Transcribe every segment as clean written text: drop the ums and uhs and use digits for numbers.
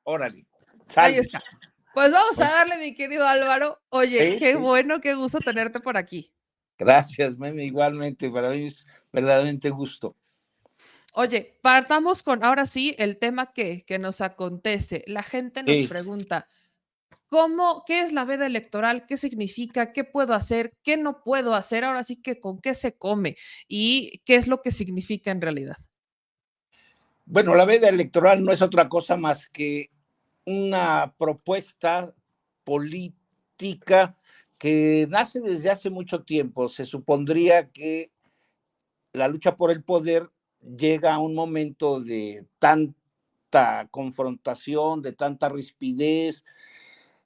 Órale, Ahí sale. está. Pues vamos a darle, mi querido Álvaro. Oye, Sí, qué sí. bueno, qué gusto tenerte por aquí. Gracias, Meme, igualmente, para mí es verdaderamente gusto. Oye, partamos con ahora sí el tema que nos acontece. La gente nos Sí. pregunta, ¿qué es la veda electoral? ¿Qué significa? ¿Qué puedo hacer? ¿Qué no puedo hacer? Ahora sí que con qué se come y qué es lo que significa en realidad. Bueno, la veda electoral no es otra cosa más que una propuesta política que nace desde hace mucho tiempo. Se supondría que la lucha por el poder llega a un momento de tanta confrontación, de tanta rispidez,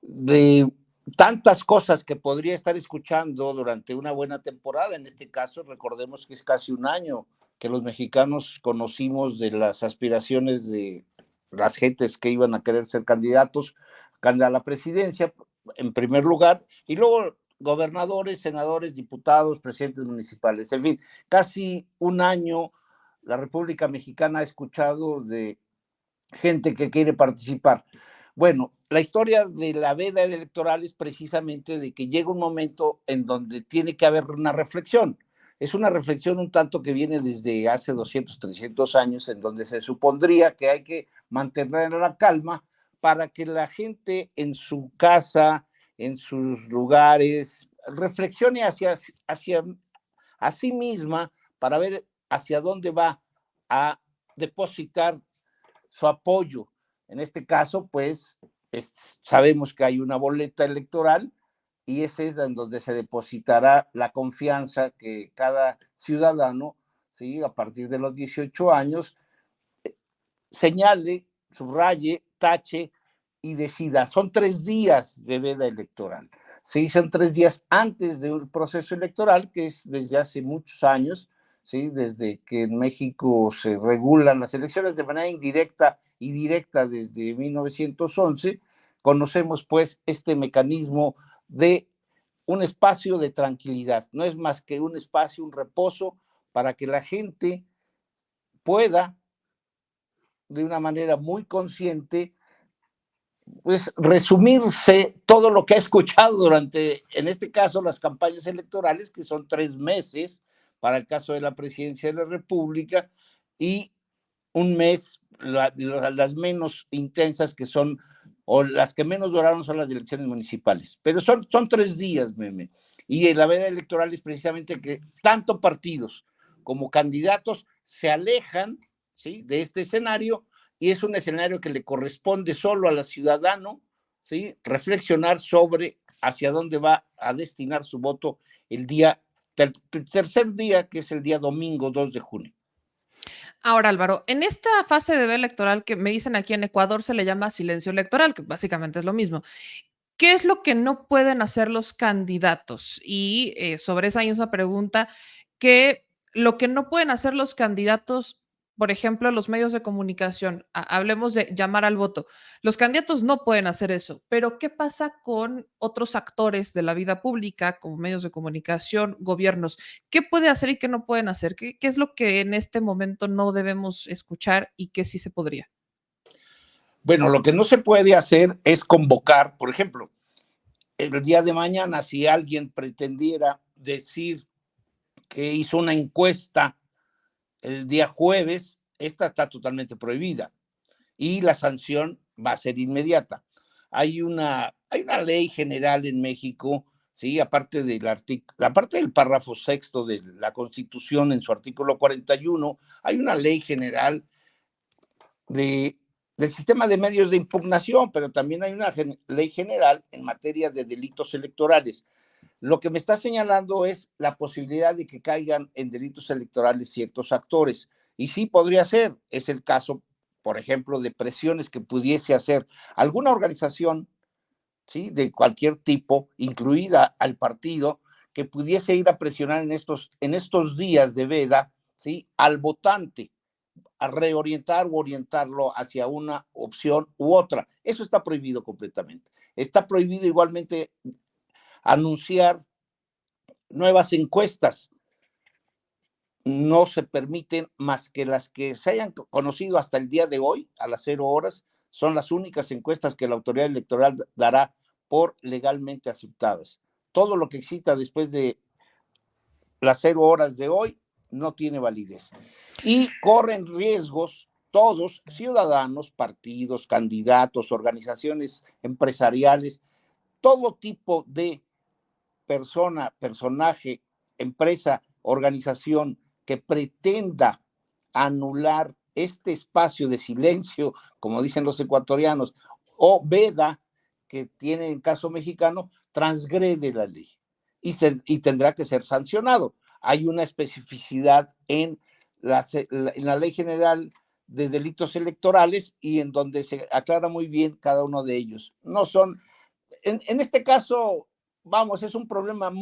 de tantas cosas que podría estar escuchando durante una buena temporada. En este caso, recordemos que es casi un año que los mexicanos conocimos de las aspiraciones de las gentes que iban a querer ser candidatos a la presidencia, en primer lugar, y luego gobernadores, senadores, diputados, presidentes municipales. En fin, casi un año la República Mexicana ha escuchado de gente que quiere participar. Bueno, la historia de la veda electoral es precisamente de que llega un momento en donde tiene que haber una reflexión. Es una reflexión un tanto que viene desde hace 200, 300 años, en donde se supondría que hay que mantener la calma para que la gente en su casa, en sus lugares, reflexione hacia a sí misma para ver hacia dónde va a depositar su apoyo. En este caso, pues, sabemos que hay una boleta electoral y ese es en donde se depositará la confianza que cada ciudadano, ¿sí? A partir de los 18 años, señale, subraye, tache y decida. Son 3 días de veda electoral. Se dicen 3 días antes de un proceso electoral, que es desde hace muchos años, ¿sí? Desde que en México se regulan las elecciones de manera indirecta y directa desde 1911, conocemos pues este mecanismo de un espacio de tranquilidad. No es más que un espacio, un reposo para que la gente pueda de una manera muy consciente, pues resumirse todo lo que ha escuchado durante, en este caso, las campañas electorales, que son 3 meses para el caso de la presidencia de la República y un mes, las menos intensas que son, o las que menos duraron son las elecciones municipales. Pero son 3 días, Meme. Y la veda electoral es precisamente que tanto partidos como candidatos se alejan, ¿sí? De este escenario y es un escenario que le corresponde solo al ciudadano, ¿sí? Reflexionar sobre hacia dónde va a destinar su voto el tercer día, que es el día domingo 2 de junio. Ahora, Álvaro, en esta fase de veda electoral que me dicen aquí en Ecuador se le llama silencio electoral, que básicamente es lo mismo. ¿Qué es lo que no pueden hacer los candidatos? Y sobre esa misma pregunta, ¿qué lo que no pueden hacer los candidatos, por ejemplo, los medios de comunicación? Hablemos de llamar al voto. Los candidatos no pueden hacer eso, pero ¿qué pasa con otros actores de la vida pública, como medios de comunicación, gobiernos? ¿Qué puede hacer y qué no pueden hacer? ¿Qué es lo que en este momento no debemos escuchar y qué sí se podría? Bueno, lo que no se puede hacer es convocar, por ejemplo, el día de mañana, si alguien pretendiera decir que hizo una encuesta el día jueves, esta está totalmente prohibida y la sanción va a ser inmediata. Hay una ley general en México, ¿sí? Aparte del párrafo sexto de la Constitución en su artículo 41, hay una ley general de, del sistema de medios de impugnación, pero también hay una ley general en materia de delitos electorales. Lo que me está señalando es la posibilidad de que caigan en delitos electorales ciertos actores. Y sí podría ser, es el caso, por ejemplo, de presiones que pudiese hacer alguna organización, ¿sí? De cualquier tipo, incluida al partido, que pudiese ir a presionar en estos días de veda, ¿sí? Al votante, a reorientar o orientarlo hacia una opción u otra. Eso está prohibido completamente. Está prohibido igualmente anunciar nuevas encuestas. No se permiten más que las que se hayan conocido hasta el día de hoy, a las 0 horas, son las únicas encuestas que la autoridad electoral dará por legalmente aceptadas. Todo lo que exista después de las 0 horas de hoy no tiene validez. Y corren riesgos todos, ciudadanos, partidos, candidatos, organizaciones empresariales, todo tipo de persona, personaje, empresa, organización que pretenda anular este espacio de silencio, como dicen los ecuatorianos, o veda que tiene en caso mexicano, transgrede la ley y tendrá que ser sancionado. Hay una especificidad en la Ley General de Delitos Electorales y en donde se aclara muy bien cada uno de ellos. No son, en este caso, vamos, es un problema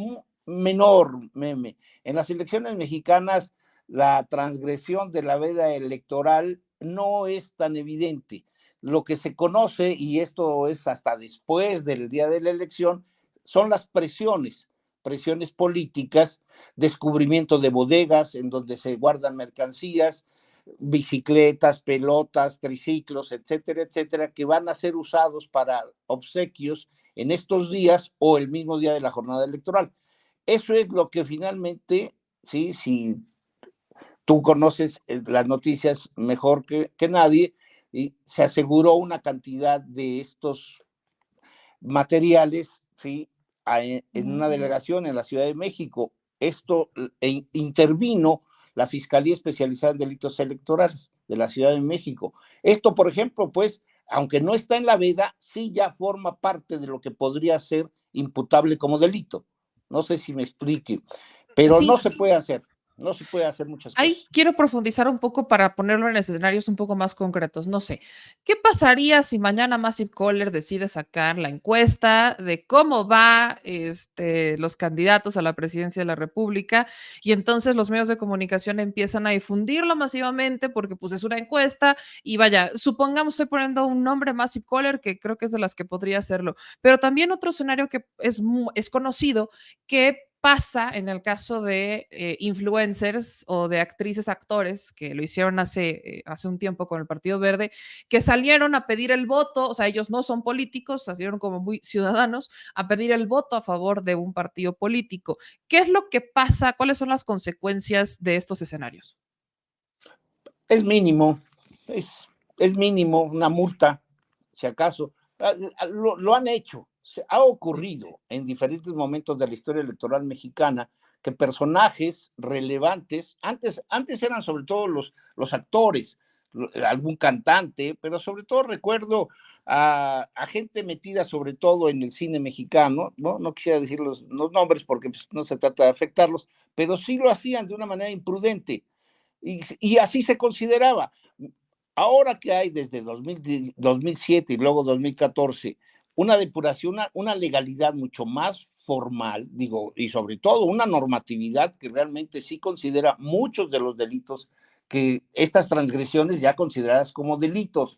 menor, meme. En las elecciones mexicanas, la transgresión de la veda electoral no es tan evidente. Lo que se conoce, y esto es hasta después del día de la elección, son las presiones políticas, descubrimiento de bodegas en donde se guardan mercancías, bicicletas, pelotas, triciclos, etcétera, etcétera, que van a ser usados para obsequios en estos días o el mismo día de la jornada electoral. Eso es lo que finalmente, sí, si tú conoces las noticias mejor que nadie, y se aseguró una cantidad de estos materiales, sí, en una delegación en la Ciudad de México. Esto intervino la Fiscalía Especializada en Delitos Electorales de la Ciudad de México. Esto, por ejemplo, pues, aunque no está en la veda, sí ya forma parte de lo que podría ser imputable como delito. No sé si me explique, pero Sí, no se puede hacer, no se puede hacer muchas ahí cosas. quiero profundizar un poco para ponerlo en escenarios un poco más concretos. No sé, ¿qué pasaría si mañana Massive Caller decide sacar la encuesta de cómo va los candidatos a la presidencia de la República y entonces los medios de comunicación empiezan a difundirlo masivamente porque pues es una encuesta y vaya, supongamos estoy poniendo un nombre Massive Caller que creo que es de las que podría hacerlo, pero también otro escenario que es conocido que pasa en el caso de influencers o de actrices, actores que lo hicieron hace un tiempo con el Partido Verde, que salieron a pedir el voto, o sea, ellos no son políticos, salieron como muy ciudadanos a pedir el voto a favor de un partido político. ¿Qué es lo que pasa? ¿Cuáles son las consecuencias de estos escenarios? Es mínimo, es mínimo una multa, si acaso. Lo han hecho, se ha ocurrido en diferentes momentos de la historia electoral mexicana que personajes relevantes, antes eran sobre todo los actores, algún cantante, pero sobre todo recuerdo a gente metida sobre todo en el cine mexicano, no quisiera decir los nombres porque pues, no se trata de afectarlos, pero sí lo hacían de una manera imprudente y así se consideraba. Ahora que hay desde 2007 y luego 2014 una depuración, una legalidad mucho más formal, digo, y sobre todo una normatividad que realmente sí considera muchos de los delitos, que estas transgresiones ya consideradas como delitos.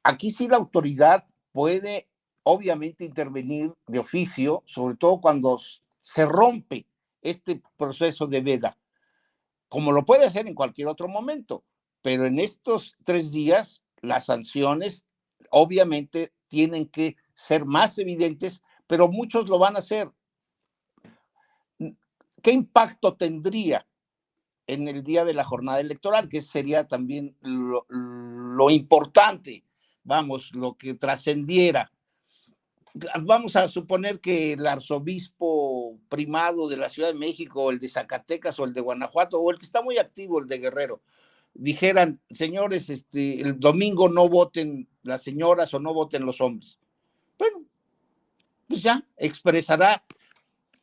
Aquí sí la autoridad puede obviamente intervenir de oficio, sobre todo cuando se rompe este proceso de veda, como lo puede hacer en cualquier otro momento, pero en estos 3 días las sanciones obviamente tienen que ser más evidentes, pero muchos lo van a hacer. ¿Qué impacto tendría en el día de la jornada electoral? Que sería también lo importante, vamos, lo que trascendiera. Vamos a suponer que el arzobispo primado de la Ciudad de México, el de Zacatecas o el de Guanajuato, o el que está muy activo, el de Guerrero, dijeran, señores, el domingo no voten las señoras o no voten los hombres. Bueno, pues ya expresará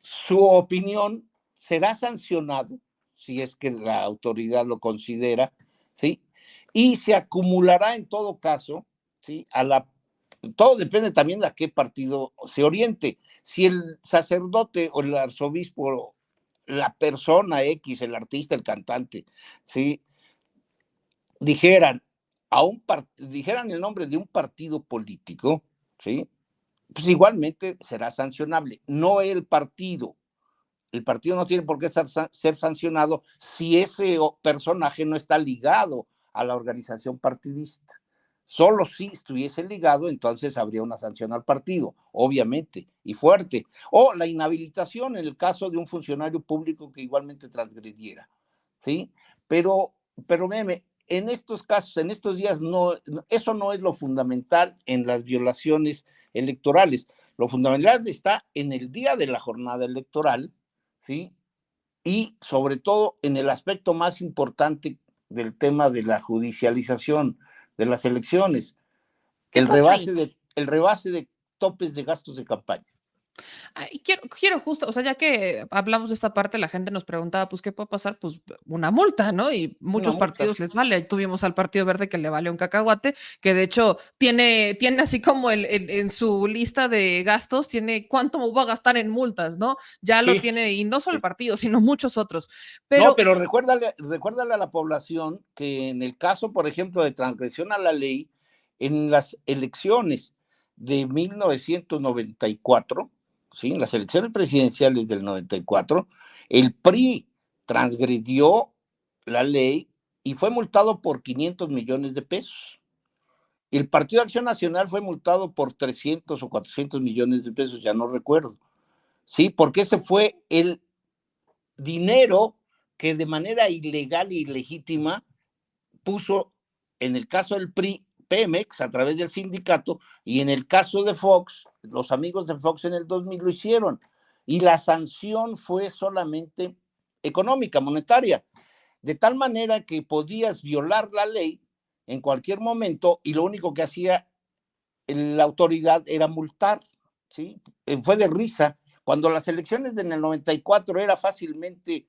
su opinión, será sancionado, si es que la autoridad lo considera, ¿sí? Y se acumulará en todo caso, ¿sí? Todo depende también de a qué partido se oriente. Si el sacerdote o el arzobispo, la persona X, el artista, el cantante, ¿sí? Dijeran, dijeran el nombre de un partido político, ¿sí? Pues igualmente será sancionable, no el partido. El partido no tiene por qué ser sancionado si ese personaje no está ligado a la organización partidista. Solo si estuviese ligado, entonces habría una sanción al partido, obviamente, y fuerte. O la inhabilitación en el caso de un funcionario público que igualmente transgrediera, ¿sí? Pero, meme, en estos casos, en estos días, no, eso no es lo fundamental en las violaciones electorales. Lo fundamental está en el día de la jornada electoral, ¿sí? Y sobre todo en el aspecto más importante del tema de la judicialización de las elecciones, ¿Qué pasa ahí? el rebase de topes de gastos de campaña. Y quiero justo, o sea, ya que hablamos de esta parte, la gente nos preguntaba, pues, ¿qué puede pasar? Pues, una multa, ¿no? Y Una muchos multa. partidos les vale. Ahí tuvimos al Partido Verde que le vale un cacahuate, que de hecho tiene así como en su lista de gastos, tiene cuánto va a gastar en multas, ¿no? Ya lo Sí, tiene, y no solo el sí. partido, sino muchos otros. No, Pero pero recuérdale a la población que en el caso, por ejemplo, de transgresión a la ley, en las elecciones de 1994, ¿sí? En las elecciones presidenciales del 94, el PRI transgredió la ley y fue multado por 500 millones de pesos. El Partido de Acción Nacional fue multado por 300 o 400 millones de pesos, ya no recuerdo. Sí, porque ese fue el dinero que de manera ilegal e ilegítima puso, en el caso del PRI, Pemex a través del sindicato, y en el caso de Fox, los amigos de Fox en el 2000 lo hicieron. Y la sanción fue solamente económica, monetaria, de tal manera que podías violar la ley en cualquier momento y lo único que hacía la autoridad era multar, ¿sí? Fue de risa. Cuando las elecciones en el 94 era fácilmente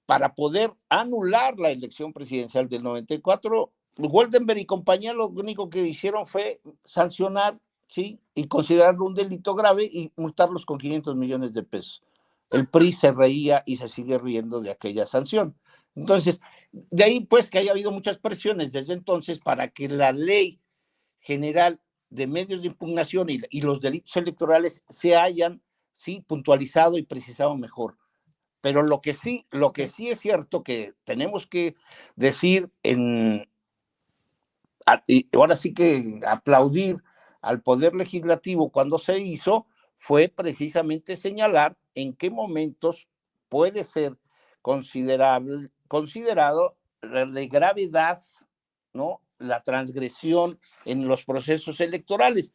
para poder anular la elección presidencial del 94, Goldenberg y compañía lo único que hicieron fue sancionar, ¿sí? Y considerarlo un delito grave y multarlos con 500 millones de pesos. El PRI se reía y se sigue riendo de aquella sanción. Entonces, de ahí pues que haya habido muchas presiones desde entonces para que la ley general de medios de impugnación y los delitos electorales se hayan, sí, puntualizado y precisado mejor. Pero lo que ok. sí es cierto que tenemos que decir y ahora sí que aplaudir al Poder Legislativo cuando se hizo fue precisamente señalar en qué momentos puede ser considerado de gravedad, ¿no? La transgresión en los procesos electorales.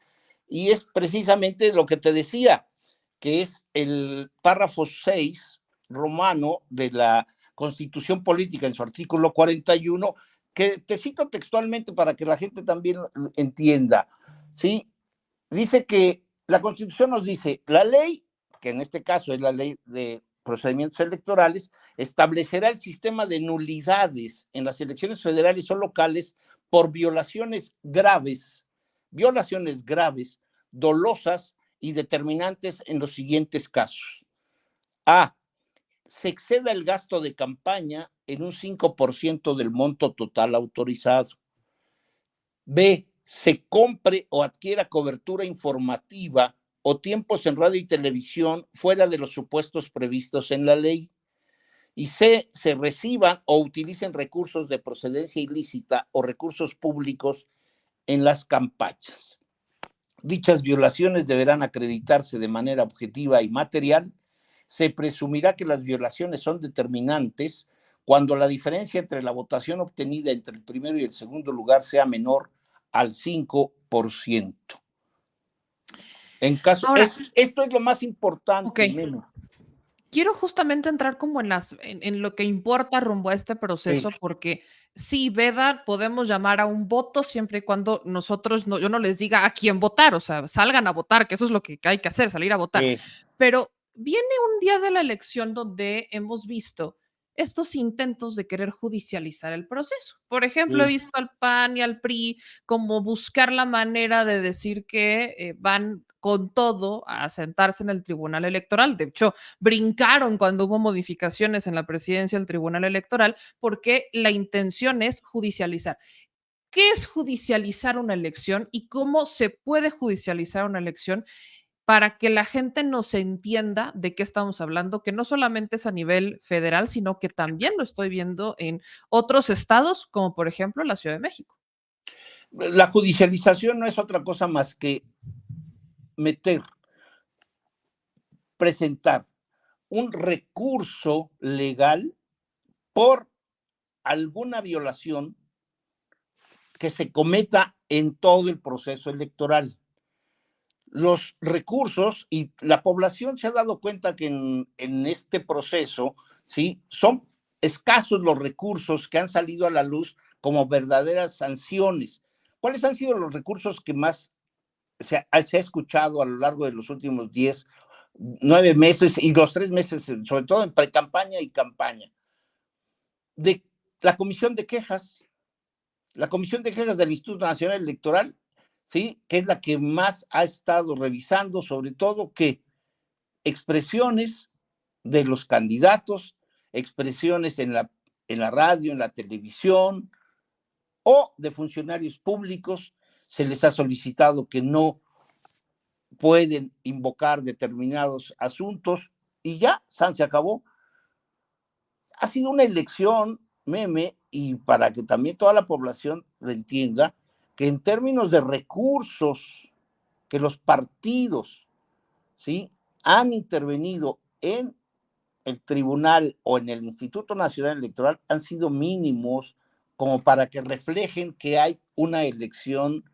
Y es precisamente lo que te decía, que es el párrafo 6 romano de la Constitución Política en su artículo 41, que te cito textualmente para que la gente también entienda, ¿sí? Dice que la Constitución nos dice, la ley, que en este caso es la ley de procedimientos electorales, establecerá el sistema de nulidades en las elecciones federales o locales por violaciones graves, dolosas y determinantes en los siguientes casos. A, se exceda el gasto de campaña en un 5% del monto total autorizado. B, se compre o adquiera cobertura informativa o tiempos en radio y televisión fuera de los supuestos previstos en la ley. Y C, se reciban o utilicen recursos de procedencia ilícita o recursos públicos en las campañas. Dichas violaciones deberán acreditarse de manera objetiva y material. Se presumirá que las violaciones son determinantes cuando la diferencia entre la votación obtenida entre el primero y el segundo lugar sea menor al 5%. Ahora, Esto es lo más ok. importante, Memo. Quiero justamente entrar como en lo que importa rumbo a este Sí, proceso, porque sí, veda, podemos llamar a un voto siempre y cuando nosotros no, yo no les diga a quién votar, o sea, salgan a votar, que eso es lo que hay que hacer, salir a votar. sí, Pero viene un día de la elección donde hemos visto estos intentos de querer judicializar el proceso. Por ejemplo, he sí. visto al PAN y al PRI como buscar la manera de decir que van con todo a sentarse en el Tribunal Electoral. De hecho, brincaron cuando hubo modificaciones en la presidencia del Tribunal Electoral porque la intención es judicializar. ¿Qué es judicializar una elección y cómo se puede judicializar una elección para que la gente nos entienda de qué estamos hablando, que no solamente es a nivel federal, sino que también lo estoy viendo en otros estados, como por ejemplo la Ciudad de México? La judicialización no es otra cosa más que presentar un recurso legal por alguna violación que se cometa en todo el proceso electoral. Los recursos, y la población se ha dado cuenta que en este proceso, ¿sí? Son escasos los recursos que han salido a la luz como verdaderas sanciones. ¿Cuáles han sido los recursos que más se ha escuchado a lo largo de los últimos 10, 9 meses y los 3 meses, sobre todo en pre-campaña y campaña? De la Comisión de Quejas, del Instituto Nacional Electoral, ¿sí? Que es la que más ha estado revisando, sobre todo que expresiones de los candidatos, expresiones en la radio, en la televisión o de funcionarios públicos, se les ha solicitado que no pueden invocar determinados asuntos y ya, se acabó. Ha sido una elección, meme, y para que también toda la población lo entienda, que en términos de recursos que los partidos, ¿sí?, han intervenido en el tribunal o en el Instituto Nacional Electoral han sido mínimos como para que reflejen que hay una elección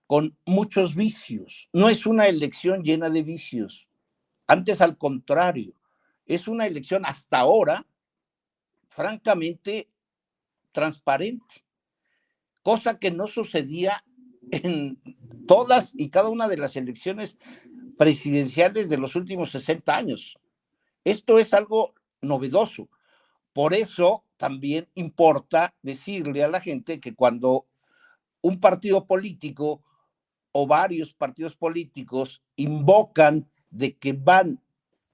con muchos vicios. No es una elección llena de vicios. Antes, al contrario, es una elección hasta ahora francamente transparente, cosa que no sucedía en todas y cada una de las elecciones presidenciales de los últimos 60 años. Esto es algo novedoso. Por eso también importa decirle a la gente que cuando un partido político o varios partidos políticos invocan de que van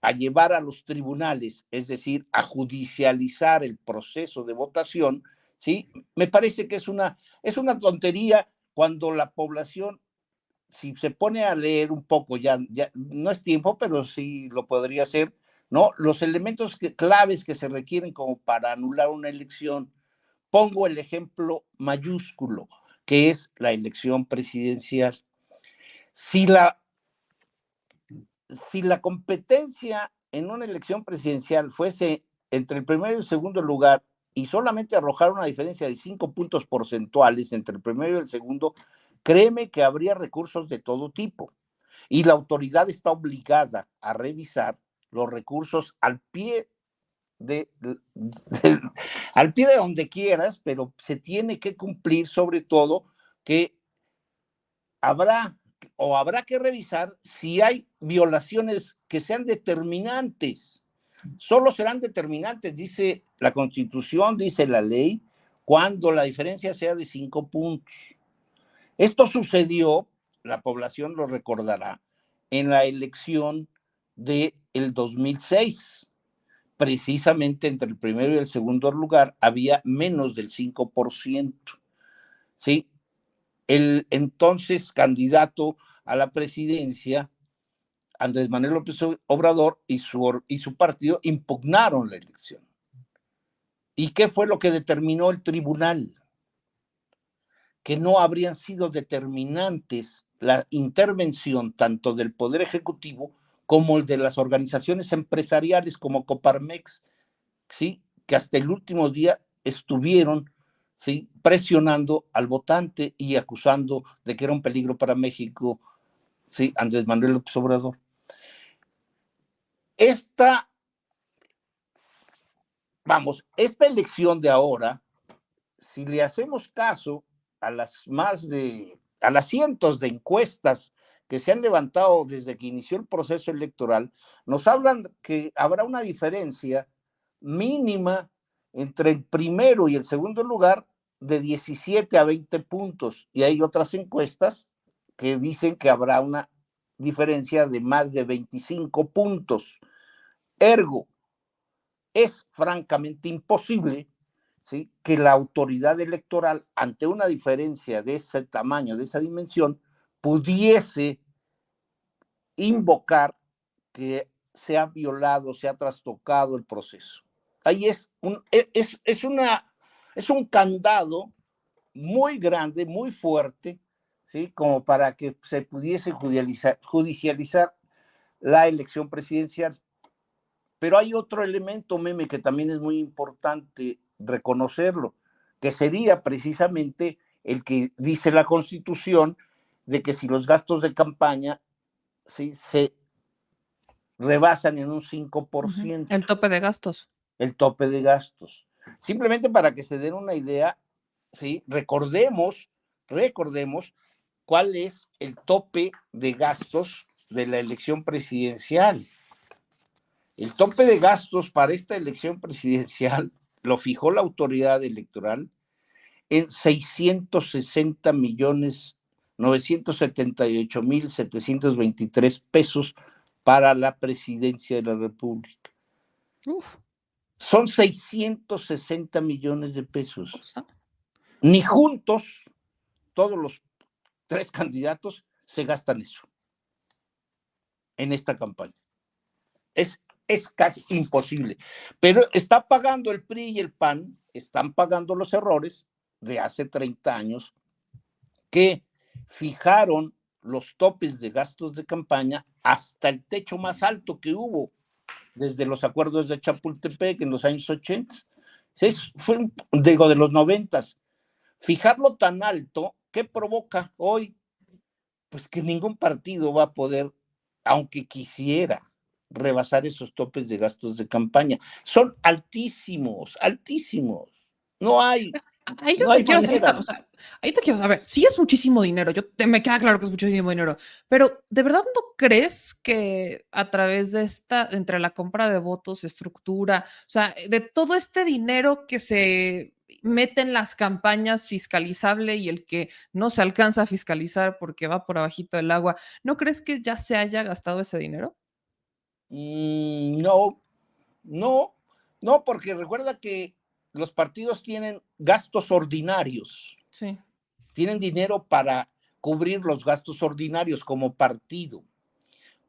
a llevar a los tribunales, es decir, a judicializar el proceso de votación, ¿sí? Me parece que es una tontería cuando la población, si se pone a leer un poco, ya no es tiempo, pero sí lo podría hacer, ¿no? Los elementos claves que se requieren como para anular una elección. Pongo el ejemplo mayúsculo, que es la elección presidencial. Si la competencia en una elección presidencial fuese entre el primero y el segundo lugar y solamente arrojar una diferencia de 5 puntos porcentuales entre el primero y el segundo, créeme que habría recursos de todo tipo. Y la autoridad está obligada a revisar los recursos al pie al pie de donde quieras, pero se tiene que cumplir sobre todo que habrá que revisar si hay violaciones que sean determinantes. Solo serán determinantes, dice la Constitución, dice la ley, cuando la diferencia sea de 5 puntos. Esto sucedió, la población lo recordará, en la elección del 2006. Precisamente entre el primero y el segundo lugar había menos del 5%. ¿Sí? El entonces candidato a la presidencia, Andrés Manuel López Obrador, y su partido impugnaron la elección. ¿Y qué fue lo que determinó el tribunal? Que no habrían sido determinantes la intervención tanto del Poder Ejecutivo como el de las organizaciones empresariales como Coparmex, ¿sí?, que hasta el último día estuvieron, ¿sí?, presionando al votante y acusando de que era un peligro para México, ¿sí?, Andrés Manuel López Obrador. Esta elección de ahora, si le hacemos caso a las cientos de encuestas que se han levantado desde que inició el proceso electoral, nos hablan que habrá una diferencia mínima entre el primero y el segundo lugar de 17 a 20 puntos. Y hay otras encuestas que dicen que habrá una diferencia de más de 25 puntos. Ergo, es francamente imposible, ¿sí?, que la autoridad electoral, ante una diferencia de ese tamaño, de esa dimensión, pudiese invocar que se ha violado, se ha trastocado el proceso. Ahí es un candado muy grande, muy fuerte, ¿sí? Como para que se pudiese judicializar la elección presidencial. Pero hay otro elemento, Meme, que también es muy importante reconocerlo, que sería precisamente el que dice la Constitución de que si los gastos de campaña, ¿sí?, se rebasan en un 5%. El tope de gastos. El tope de gastos. Simplemente para que se den una idea, ¿sí? Recordemos cuál es el tope de gastos de la elección presidencial. El tope de gastos para esta elección presidencial lo fijó la autoridad electoral en 660,978,723 para la presidencia de la República. Uf. Son 660 millones de pesos. O sea, Ni juntos, todos los 3 candidatos se gastan eso en esta campaña. Es casi imposible. Pero está pagando el PRI y el PAN, están pagando los errores de hace 30 años que fijaron los topes de gastos de campaña hasta el techo más alto que hubo desde los acuerdos de Chapultepec en los años 80. Fue, digo, de los 90. Fijarlo tan alto, ¿qué provoca hoy? Pues que ningún partido va a poder, aunque quisiera, rebasar esos topes de gastos de campaña. Son altísimos, altísimos. No hay, ahí yo no te hay quiero hacer manera. esta, o sea, ahí te quiero saber, sí es muchísimo dinero, me queda claro que es muchísimo dinero, pero ¿de verdad no crees que a través de entre la compra de votos, estructura, o sea, de todo este dinero que se mete en las campañas fiscalizable y el que no se alcanza a fiscalizar porque va por abajito del agua, ¿no crees que ya se haya gastado ese dinero? No, no, no, porque recuerda que los partidos tienen gastos ordinarios, Sí. tienen dinero para cubrir los gastos ordinarios como partido.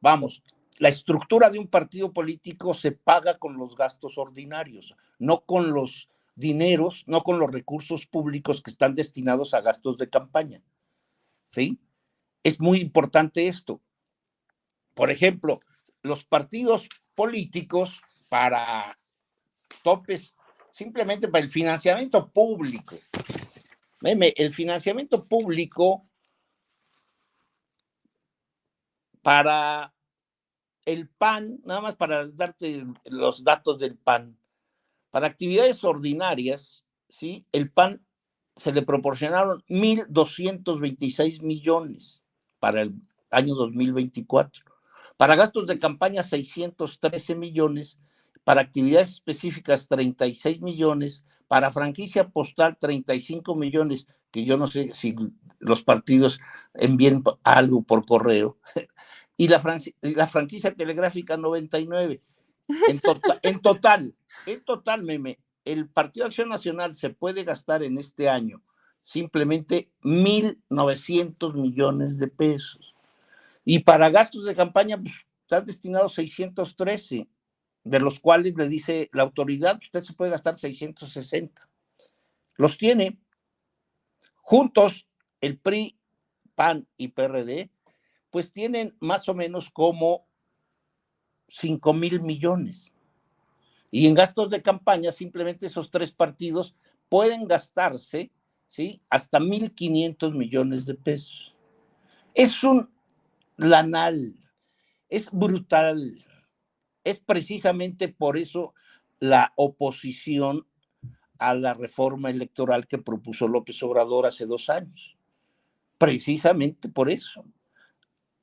Vamos, la estructura de un partido político se paga con los gastos ordinarios, no con los dineros, no con los recursos públicos que están destinados a gastos de campaña. ¿Sí? Es muy importante esto. Por ejemplo, los partidos políticos para topes, simplemente para el financiamiento público. El financiamiento público para el PAN, nada más para darte los datos del PAN, para actividades ordinarias, ¿sí? El PAN se le proporcionaron 1,226 millones para el año 2024. Para gastos de campaña, 613 millones. Para actividades específicas, 36 millones. Para franquicia postal, 35 millones, que yo no sé si los partidos envíen algo por correo. Y la franquicia telegráfica, 99. En total, Meme, el Partido Acción Nacional se puede gastar en este año simplemente 1,900 millones de pesos. Y para gastos de campaña, pues, están destinados 613, de los cuales le dice la autoridad, usted se puede gastar 660. Los tiene juntos el PRI, PAN y PRD, pues tienen más o menos como 5,000 millones. Y en gastos de campaña, simplemente esos 3 partidos pueden gastarse, ¿sí?, hasta 1,500 millones de pesos. Es un lanal, es brutal. Es precisamente por eso la oposición a la reforma electoral que propuso López Obrador hace 2 años. Precisamente por eso.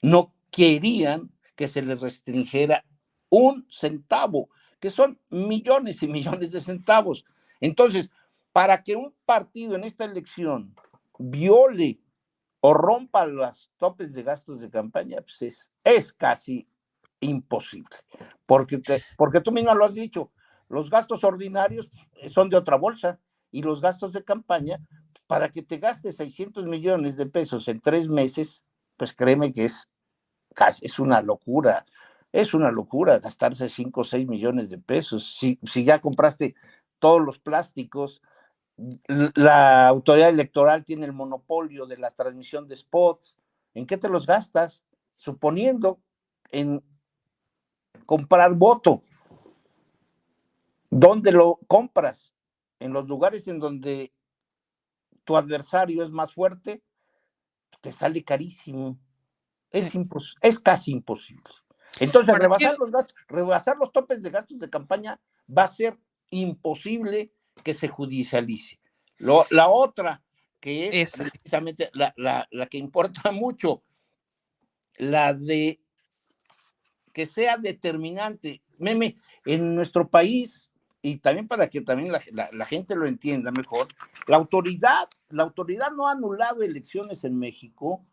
No querían que se les restringiera un centavo, que son millones y millones de centavos. Entonces, para que un partido en esta elección viole o rompa los topes de gastos de campaña, pues es casi imposible. Porque tú misma lo has dicho, los gastos ordinarios son de otra bolsa y los gastos de campaña, para que te gastes 600 millones de pesos en 3 meses, pues créeme que es una locura. Es una locura gastarse 5 o 6 millones de pesos. Si ya compraste todos los plásticos, La autoridad electoral tiene el monopolio de la transmisión de spots. ¿En qué te los gastas? Suponiendo en comprar voto. ¿Dónde lo compras? En los lugares en donde tu adversario es más fuerte, te sale carísimo. Sí. Es casi imposible. Entonces, Ahora, quiero, rebasar los topes de gastos de campaña va a ser imposible que se judicialice. La otra, que es esa. precisamente la que importa mucho, la de que sea determinante. Meme, en nuestro país, y también para que también la gente lo entienda mejor, la autoridad no ha anulado elecciones en México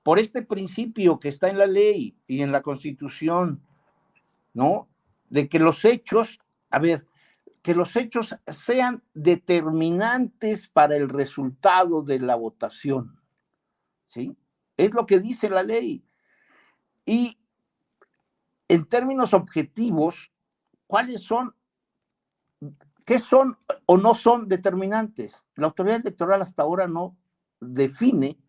por este principio que está en la ley y en la Constitución, ¿no? De que los hechos, a ver, que los hechos sean determinantes para el resultado de la votación, ¿sí? Es lo que dice la ley. Y en términos objetivos, ¿cuáles son, qué son o no son determinantes? La autoridad electoral hasta ahora no define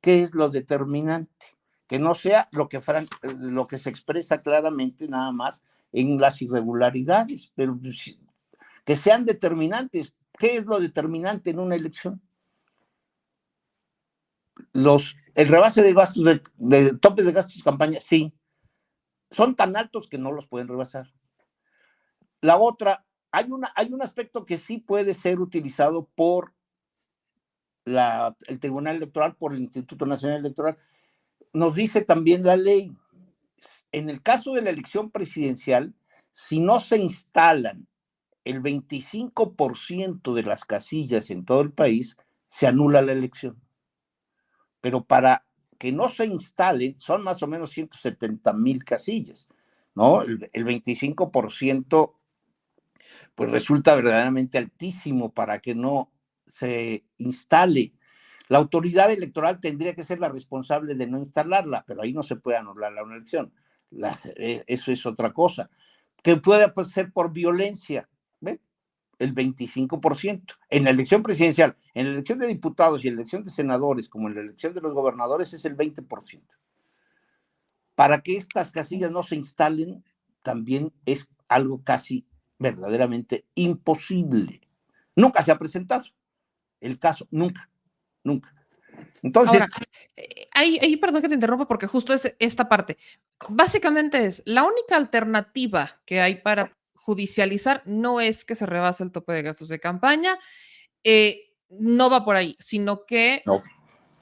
qué es lo determinante, que no sea lo que se expresa claramente nada más en las irregularidades, pero que sean determinantes. ¿Qué es lo determinante en una elección? El rebase de gastos, de topes de gastos de campaña, sí, son tan altos que no los pueden rebasar. La otra, hay un aspecto que sí puede ser utilizado por el Tribunal Electoral, por el Instituto Nacional Electoral. Nos dice también la ley, en el caso de la elección presidencial, si no se instalan el 25% de las casillas en todo el país, se anula la elección. Pero para que no se instalen, son más o menos 170,000 casillas, ¿no? El 25% pues resulta verdaderamente altísimo para que no se instale. La autoridad electoral tendría que ser la responsable de no instalarla, pero ahí no se puede anular una elección. Eso es otra cosa. Que puede pues, ser por violencia, ¿ve? El 25%. En la elección presidencial, en la elección de diputados y en la elección de senadores, como en la elección de los gobernadores, es el 20%. Para que estas casillas no se instalen, también es algo casi verdaderamente imposible. Nunca se ha presentado el caso, nunca, nunca. Entonces, Ahora, ahí perdón que te interrumpa porque justo es esta parte. Básicamente es la única alternativa que hay para judicializar no es que se rebase el tope de gastos de campaña, no va por ahí, sino que no.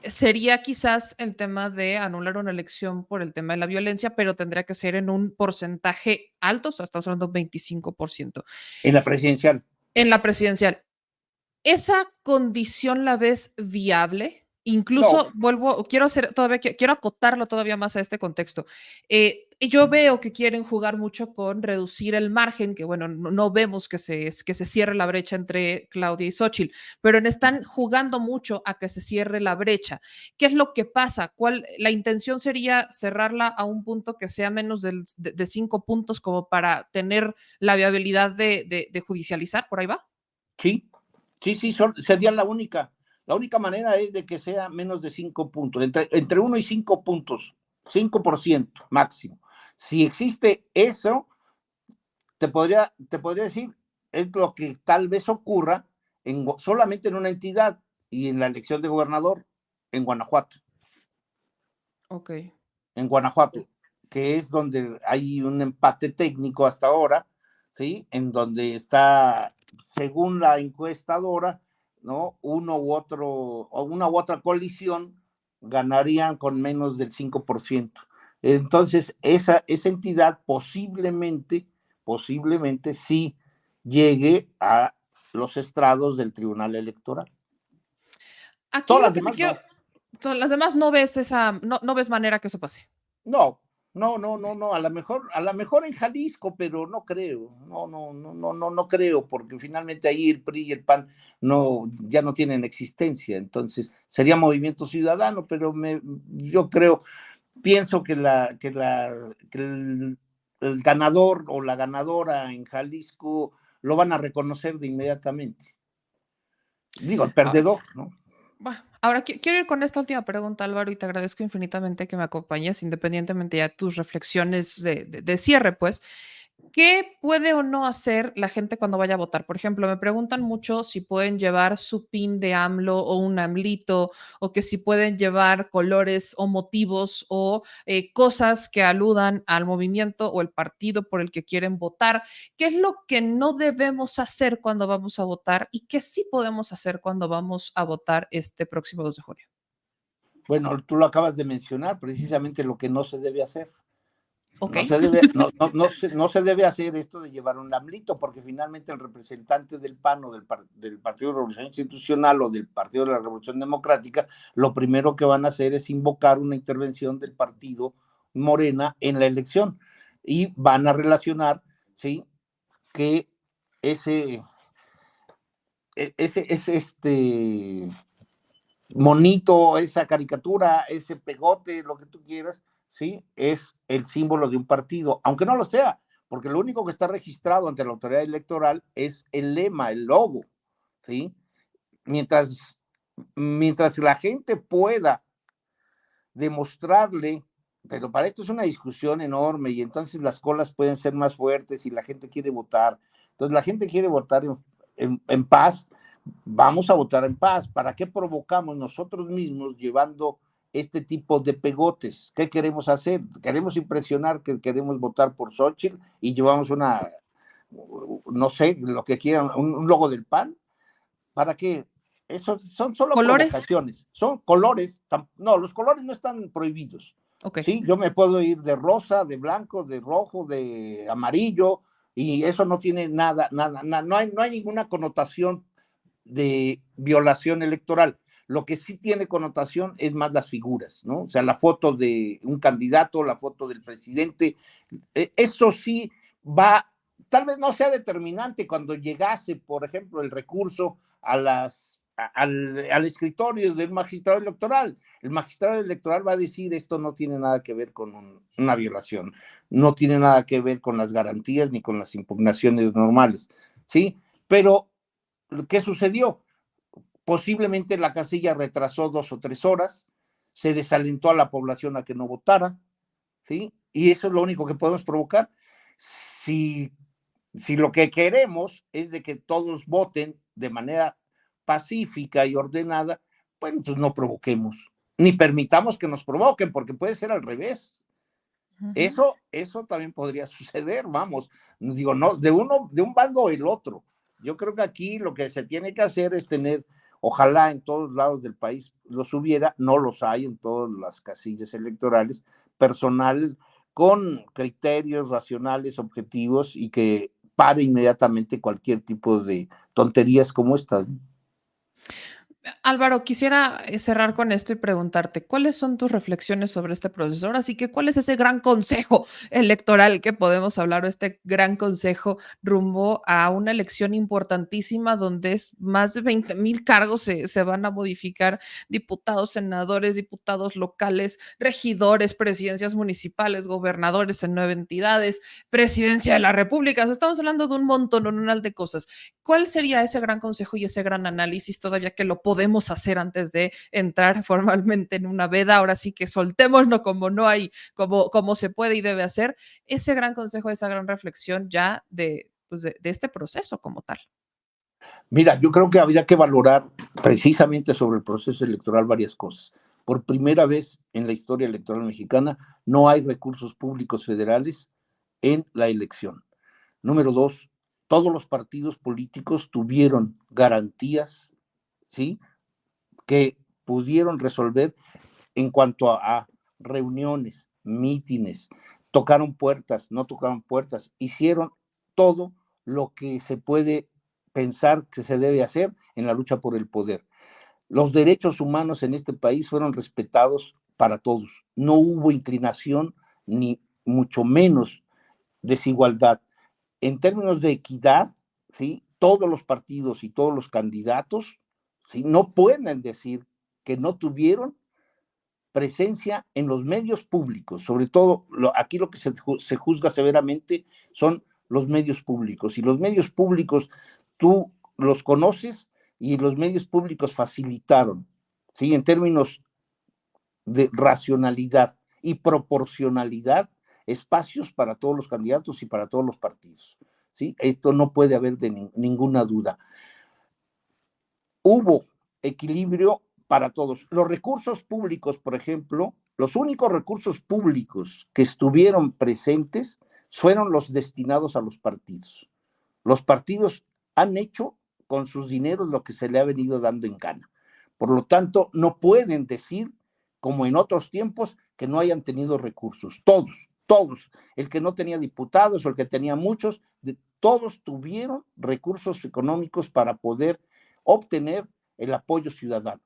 sería quizás el tema de anular una elección por el tema de la violencia, pero tendría que ser en un porcentaje alto, o sea, estamos hablando de 25%. En la presidencial. En la presidencial, ¿esa condición la ves viable? No, Incluso quiero acotarlo todavía más a este contexto. Yo veo que quieren jugar mucho con reducir el margen, que bueno, no vemos que se cierre la brecha entre Claudia y Xochitl, pero están jugando mucho a que se cierre la brecha. ¿Qué es lo que pasa? La intención sería cerrarla a un punto que sea menos de 5 puntos como para tener la viabilidad de judicializar, por ahí va. sí, sería la única manera es de que sea menos de 5 puntos, entre 1 y 5 puntos, 5% máximo. Si existe eso, te podría decir, es lo que tal vez ocurra solamente en una entidad y en la elección de gobernador en Guanajuato. Ok. En Guanajuato, que es donde hay un empate técnico hasta ahora, ¿sí? En donde está, según la encuestadora, ¿no? Uno u otro, o una u otra coalición ganarían con menos del 5%. Entonces, esa entidad posiblemente sí llegue a los estrados del Tribunal Electoral. Aquí Todas lo las que te demás no. quiero, con las demás no ves no ves manera que eso pase. No, no, a lo mejor en Jalisco, pero no creo, no creo, porque finalmente ahí el PRI y el PAN ya no tienen existencia, entonces sería Movimiento Ciudadano, pero yo pienso que el ganador o la ganadora en Jalisco lo van a reconocer de inmediatamente. Digo, el Ahora, perdedor, ¿no? bueno, ahora quiero ir con esta última pregunta, Álvaro, y te agradezco infinitamente que me acompañes, independientemente ya de tus reflexiones de cierre, pues. ¿Qué puede o no hacer la gente cuando vaya a votar? Por ejemplo, me preguntan mucho si pueden llevar su pin de AMLO o un AMLito, o que si pueden llevar colores o motivos o cosas que aludan al movimiento o el partido por el que quieren votar. ¿Qué es lo que no debemos hacer cuando vamos a votar y qué sí podemos hacer cuando vamos a votar este próximo 2 de junio? Bueno, tú lo acabas de mencionar, precisamente lo que no se debe hacer. Ok. No se debe hacer esto de llevar un lambrito, porque finalmente el representante del PAN o del Partido de Revolución Institucional o del Partido de la Revolución Democrática, lo primero que van a hacer es invocar una intervención del partido Morena en la elección y van a relacionar, ¿sí? Que ese, ese monito, esa caricatura, ese pegote, lo que tú quieras, ¿sí? Es el símbolo de un partido, aunque no lo sea, porque lo único que está registrado ante la autoridad electoral es el lema, el logo, ¿sí? Mientras, mientras la gente pueda demostrarle, pero para esto es una discusión enorme y entonces las colas pueden ser más fuertes y la gente quiere votar. Entonces la gente quiere votar en paz, vamos a votar en paz. ¿Para qué provocamos nosotros mismos llevando este tipo de pegotes? ¿Qué queremos hacer? Queremos impresionar que queremos votar por Xochitl y llevamos una, no sé, lo que quieran, un logo del PAN. ¿Para qué? Eso son solo ¿Colores? provocaciones, son colores, no, los colores no están prohibidos. Ok. Sí, yo me puedo ir de rosa, de blanco, de rojo, de amarillo, y eso no tiene nada, no hay ninguna connotación de violación electoral. Lo que sí tiene connotación es más las figuras, ¿no? O sea, la foto de un candidato, la foto del presidente, eso sí va, tal vez no sea determinante cuando llegase, por ejemplo, el recurso al escritorio del magistrado electoral. El magistrado electoral va a decir esto no tiene nada que ver con una violación, no tiene nada que ver con las garantías ni con las impugnaciones normales, ¿sí? Pero, ¿qué sucedió? Posiblemente la casilla retrasó 2 o 3 horas, se desalentó a la población a que no votara, ¿sí? Y eso es lo único que podemos provocar. Si, si lo que queremos es de que todos voten de manera pacífica y ordenada, bueno, pues no provoquemos, ni permitamos que nos provoquen, porque puede ser al revés. Uh -huh. Eso también podría suceder, vamos, digo, no, de un bando o el otro. Yo creo que aquí lo que se tiene que hacer es tener, ojalá en todos lados del país los hubiera, no los hay en todas las casillas electorales, personal con criterios racionales, objetivos y que pare inmediatamente cualquier tipo de tonterías como estas. Álvaro, quisiera cerrar con esto y preguntarte, ¿cuáles son tus reflexiones sobre este proceso? Ahora sí que, ¿cuál es ese gran consejo electoral que podemos hablar o este gran consejo rumbo a una elección importantísima donde es más de 20,000 cargos se van a modificar, diputados, senadores, diputados locales, regidores, presidencias municipales, gobernadores en 9 entidades, presidencia de la República? O sea, estamos hablando de un montón de cosas. ¿Cuál sería ese gran consejo y ese gran análisis todavía que lo podemos hacer antes de entrar formalmente en una veda? Ahora sí que soltémonos como no hay, como se puede y debe hacer, ese gran consejo, esa gran reflexión ya pues de este proceso como tal. Mira, yo creo que habría que valorar precisamente sobre el proceso electoral varias cosas. Por primera vez en la historia electoral mexicana no hay recursos públicos federales en la elección. Número dos, todos los partidos políticos tuvieron garantías, ¿sí? Que pudieron resolver en cuanto a reuniones, mítines, tocaron puertas, no tocaron puertas, hicieron todo lo que se puede pensar que se debe hacer en la lucha por el poder. Los derechos humanos en este país fueron respetados para todos. No hubo inclinación ni mucho menos desigualdad. En términos de equidad, ¿sí? Todos los partidos y todos los candidatos, ¿sí? No pueden decir que no tuvieron presencia en los medios públicos, sobre todo aquí lo que se juzga severamente son los medios públicos. Y los medios públicos, tú los conoces, y los medios públicos facilitaron, ¿sí? En términos de racionalidad y proporcionalidad, espacios para todos los candidatos y para todos los partidos, ¿sí? Esto no puede haber ninguna duda. Hubo equilibrio para todos. Los recursos públicos, por ejemplo, los únicos recursos públicos que estuvieron presentes fueron los destinados a los partidos. Los partidos han hecho con sus dineros lo que se le ha venido dando en gana. Por lo tanto, no pueden decir, como en otros tiempos, que no hayan tenido recursos. Todos. El que no tenía diputados o el que tenía muchos, todos tuvieron recursos económicos para poder obtener el apoyo ciudadano.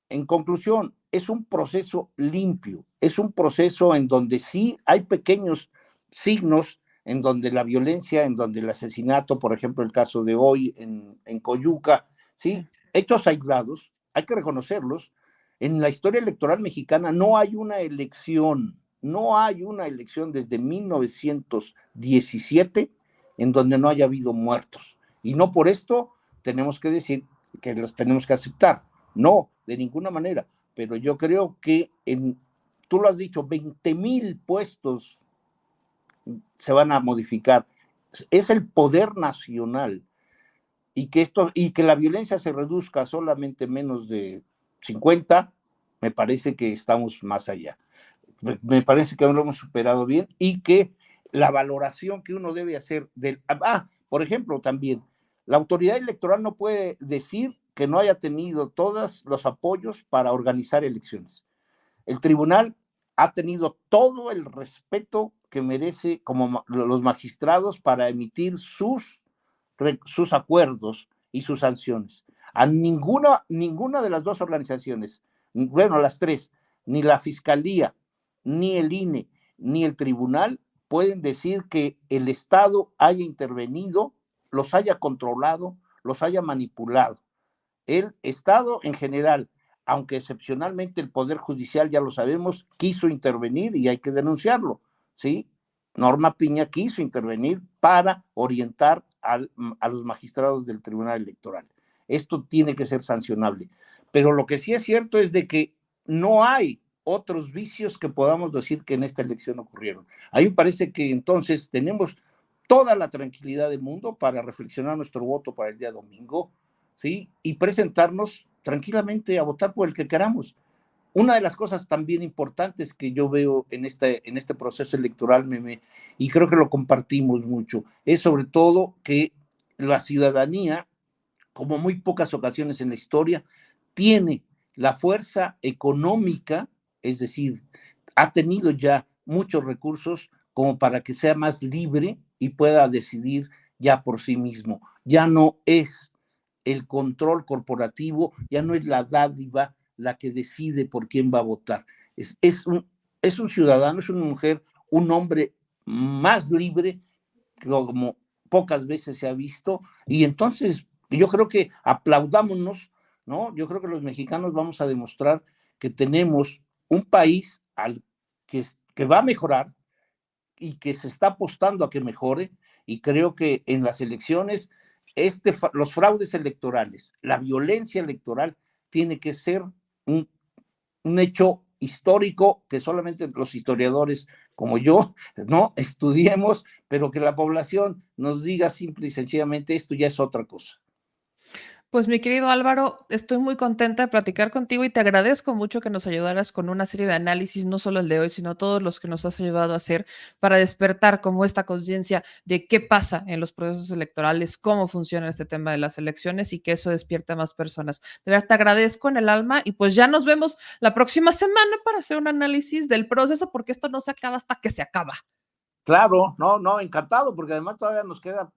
En conclusión, es un proceso limpio, es un proceso en donde sí hay pequeños signos, en donde la violencia, en donde el asesinato, por ejemplo, el caso de hoy en Coyuca, ¿sí? Hechos aislados, hay que reconocerlos. En la historia electoral mexicana no hay una elección desde 1917 en donde no haya habido muertos. Y no por esto tenemos que decir que los tenemos que aceptar. No, de ninguna manera. Pero yo creo que tú lo has dicho, 20,000 puestos se van a modificar. Es el poder nacional. Y que la violencia se reduzca a solamente menos de 50, me parece que estamos más allá. Me parece que lo hemos superado bien y que la valoración que uno debe hacer por ejemplo, también, la autoridad electoral no puede decir que no haya tenido todos los apoyos para organizar elecciones. El tribunal ha tenido todo el respeto que merece como los magistrados para emitir sus acuerdos y sus sanciones. A ninguna de las dos organizaciones, bueno, las tres, ni la Fiscalía, ni el INE, ni el tribunal pueden decir que el Estado haya intervenido, los haya controlado, los haya manipulado. El Estado en general, aunque excepcionalmente el Poder Judicial, ya lo sabemos, quiso intervenir y hay que denunciarlo, ¿sí? Norma Piña quiso intervenir para orientar a los magistrados del Tribunal Electoral. Esto tiene que ser sancionable. Pero lo que sí es cierto es de que no hay otros vicios que podamos decir que en esta elección ocurrieron. A mí me parece que entonces tenemos toda la tranquilidad del mundo para reflexionar nuestro voto para el día domingo, ¿sí? Y presentarnos tranquilamente a votar por el que queramos. Una de las cosas también importantes que yo veo en este proceso electoral, Meme, y creo que lo compartimos mucho, es sobre todo que la ciudadanía, como muy pocas ocasiones en la historia, tiene la fuerza económica, es decir, ha tenido ya muchos recursos como para que sea más libre y pueda decidir ya por sí mismo. Ya no es el control corporativo, ya no es la dádiva la que decide por quién va a votar. Es un ciudadano, es una mujer, un hombre más libre, como pocas veces se ha visto, y entonces yo creo que aplaudámonos, ¿no? Yo creo que los mexicanos vamos a demostrar que tenemos un país que va a mejorar y que se está apostando a que mejore, y creo que en las elecciones los fraudes electorales, la violencia electoral tiene que ser un hecho histórico que solamente los historiadores como yo, ¿no? Estudiemos, pero que la población nos diga simple y sencillamente esto ya es otra cosa. Pues mi querido Álvaro, estoy muy contenta de platicar contigo y te agradezco mucho que nos ayudaras con una serie de análisis, no solo el de hoy, sino todos los que nos has ayudado a hacer para despertar como esta conciencia de qué pasa en los procesos electorales, cómo funciona este tema de las elecciones y que eso despierta a más personas. De verdad, te agradezco en el alma y pues ya nos vemos la próxima semana para hacer un análisis del proceso porque esto no se acaba hasta que se acaba. Claro, no, encantado, porque además todavía nos queda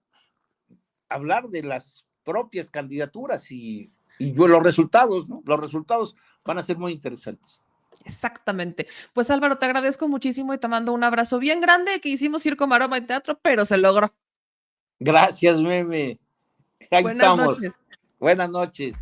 hablar de las propias candidaturas y los resultados, ¿no? Los resultados van a ser muy interesantes. Exactamente. Pues Álvaro, te agradezco muchísimo y te mando un abrazo bien grande que hicimos Circo, Maroma y Teatro, pero se logró. Gracias, Meme. Ahí Buenas estamos. noches. Buenas noches.